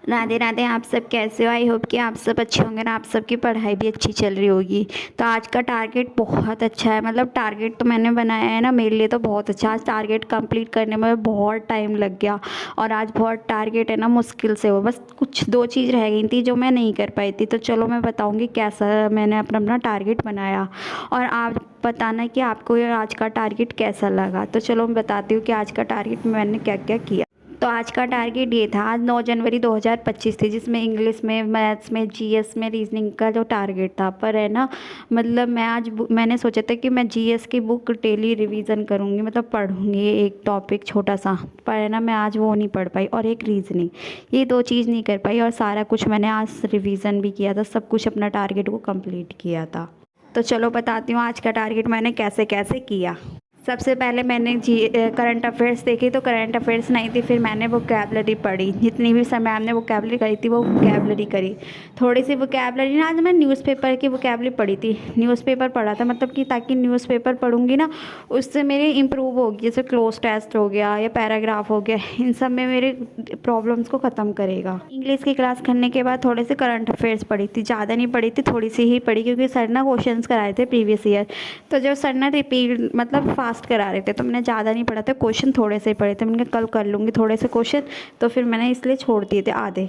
राधे राधे। आप सब कैसे हो? आई होप कि आप सब अच्छे होंगे ना, आप सबकी पढ़ाई भी अच्छी चल रही होगी। तो आज का टारगेट बहुत अच्छा है, मतलब टारगेट तो मैंने बनाया है ना, मेरे लिए तो बहुत अच्छा। आज टारगेट कंप्लीट करने में बहुत टाइम लग गया और आज बहुत टारगेट है ना मुश्किल से हो, बस कुछ दो चीज़ रह गई थी जो मैं नहीं कर पाई थी। तो चलो मैं बताऊँगी कैसा मैंने अपना अपना टारगेट बनाया और आप बताना कि आपको ये आज का टारगेट कैसा लगा। तो चलो मैं बताती हूँ कि आज का टारगेट मैंने क्या क्या किया। तो आज का टारगेट ये था, आज 9 जनवरी 2025 थी, जिसमें इंग्लिश में, मैथ्स में, जीएस में, रीजनिंग का जो टारगेट था। पर है ना, मतलब मैंने सोचा था कि मैं जीएस की बुक डेली रिवीजन करूँगी, मतलब पढ़ूँगी एक टॉपिक छोटा सा। पर है ना, मैं आज वो नहीं पढ़ पाई और एक रीजनिंग, ये दो चीज़ नहीं कर पाई। और सारा कुछ मैंने आज रिवीजन भी किया था, सब कुछ अपना टारगेट को कंप्लीट किया था। तो चलो बताती हूँ आज का टारगेट मैंने कैसे कैसे किया। सबसे पहले मैंने करंट अफेयर्स देखी, तो करंट अफेयर्स नहीं थी, फिर मैंने वोकैबलरी पढ़ी। जितनी भी समय मैम ने वोकैबलरी करी थी वो वोकैबलरी करी। थोड़ी सी वोकैबलरी ना, आज मैं न्यूज़पेपर की वोकैबलरी पढ़ी थी, न्यूज़पेपर पढ़ा था, मतलब कि ताकि न्यूज़पेपर पढ़ूंगी ना, उससे मेरी इंप्रूव होगी। जैसे क्लोज टेस्ट हो गया या पैराग्राफ हो गया, इन सब में मेरे प्रॉब्लम्स को ख़त्म करेगा। इंग्लिश की क्लास करने के बाद थोड़े से करंट अफेयर्स पढ़ी थी, ज़्यादा नहीं पढ़ी थी, थोड़ी सी ही पढ़ी, क्योंकि सर ना क्वेश्चंस कराए थे प्रीवियस ईयर। तो जो सर ना रिपीट मतलब फास्ट करा रहे थे, तो मैंने ज़्यादा नहीं पढ़ा था, क्वेश्चन थोड़े से ही पढ़े थे। मैंने कहा कल कर लूँगी थोड़े से क्वेश्चन, तो फिर मैंने इसलिए छोड़ दिए थे आधे।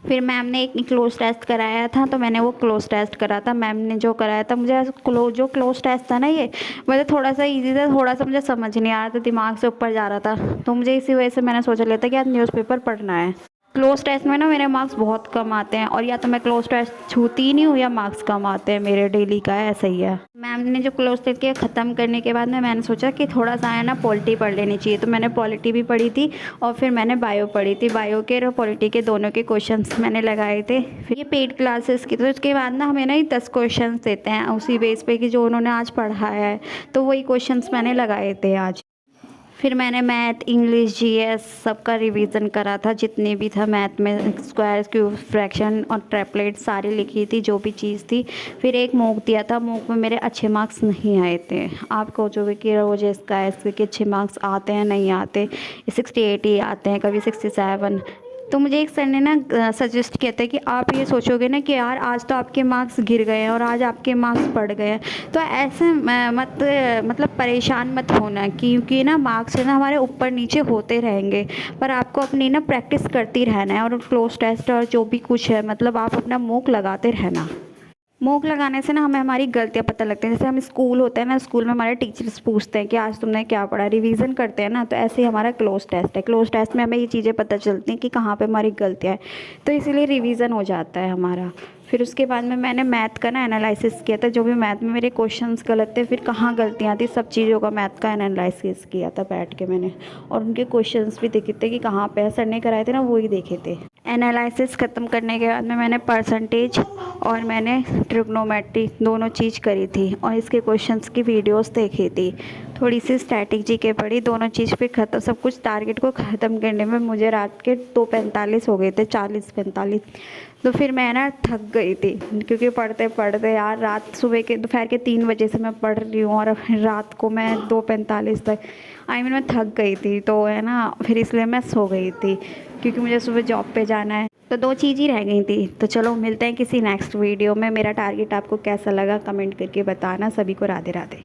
फिर मैम ने एक क्लोज टेस्ट कराया था, तो मैंने वो क्लोज टेस्ट करा था। मैम ने जो कराया था मुझे, जो क्लोज टेस्ट था ना, ये मुझे थोड़ा सा इजी था, थोड़ा सा मुझे समझ नहीं आ रहा था, दिमाग से ऊपर जा रहा था। तो मुझे इसी वजह से मैंने सोचा लेता कि आज न्यूज़पेपर पढ़ना है। क्लोज टेस्ट में ना मेरे मार्क्स बहुत कम आते हैं, और या तो मैं क्लोज टेस्ट छूती ही नहीं हूँ या मार्क्स कम आते हैं मेरे, डेली का है, ऐसा ही है। मैम ने जो क्लोज टेस्ट किया ख़त्म करने के बाद में मैंने सोचा कि थोड़ा सा है ना पॉलिटी पढ़ लेनी चाहिए। तो मैंने पॉलिटी भी पढ़ी थी और फिर मैंने बायो पढ़ी थी। बायो के और पॉलिटी के दोनों के क्वेश्चंस मैंने लगाए थे। फिर ये पेड क्लासेस की, तो उसके बाद ना हमें ना ये 10 क्वेश्चन देते हैं उसी बेस पे कि जो उन्होंने आज पढ़ाया है, तो वही क्वेश्चन मैंने लगाए थे आज। फिर मैंने मैथ, इंग्लिश, जीएस सबका रिवीजन करा था, जितने भी था मैथ में, स्क्वायर, क्यूब, फ्रैक्शन और ट्रिपलेट सारी लिखी थी, जो भी चीज़ थी। फिर एक मॉक दिया था, मॉक में मेरे अच्छे मार्क्स नहीं आए थे। आप कहोगे कि रोज़ इसका ऐसे कि अच्छे मार्क्स आते हैं, नहीं आते, 68 ही आते हैं, कभी 67। तो मुझे एक सर ने ना सजेस्ट किया था कि आप ये सोचोगे ना कि यार आज तो आपके मार्क्स गिर गए हैं और आज आपके मार्क्स बढ़ गए हैं, तो ऐसे मतलब परेशान मत होना, क्योंकि ना मार्क्स है ना हमारे ऊपर नीचे होते रहेंगे, पर आपको अपनी ना प्रैक्टिस करती रहना है। और क्लोज टेस्ट और जो भी कुछ है, मतलब आप अपना मॉक लगाते रहना। मॉक लगाने से ना हमें हमारी गलतियाँ पता लगती हैं। जैसे हम स्कूल होते हैं ना, स्कूल में हमारे टीचर्स पूछते हैं कि आज तुमने क्या पढ़ा, रिवीजन करते हैं ना, तो ऐसे ही हमारा क्लोज टेस्ट है। क्लोज टेस्ट में हमें ये चीज़ें पता चलती हैं कि कहाँ पे हमारी गलतियाँ हैं, तो इसीलिए रिवीजन हो जाता है हमारा। फिर उसके बाद में मैंने मैथ का ना एनालिसिस किया था, जो भी मैथ में मेरे क्वेश्चंस गलत थे, फिर कहाँ गलतियाँ थी, सब चीज़ों का मैथ का एनालिसिस किया था बैठ के मैंने। और उनके क्वेश्चंस भी देखे थे कि कहाँ पे सर ने कराए थे ना, वो ही देखे थे। एनालिसिस ख़त्म करने के बाद में मैंने परसेंटेज और मैंने ट्रिग्नोमेट्री दोनों चीज़ करी थी, और इसके क्वेश्चंस की वीडियोस देखी थी, थोड़ी सी स्ट्रैटेजी के पढ़ी, दोनों चीज़ पे ख़त्म, सब कुछ टारगेट को ख़त्म करने में मुझे रात के 2:45 हो गए थे, 40-45। तो फिर मैं ना थक गई थी, क्योंकि पढ़ते पढ़ते यार रात, सुबह के दोपहर के 3 बजे से मैं पढ़ रही हूँ और रात को मैं 2:45 तक, मैं थक गई थी। तो है ना, फिर इसलिए मैं सो गई थी, क्योंकि मुझे सुबह जॉब पे जाना है। तो दो चीज़ ही रह गई थी। तो चलो मिलते हैं किसी नेक्स्ट वीडियो में। मेरा टारगेट आपको कैसा लगा कमेंट करके बताना। सभी को राधे राधे।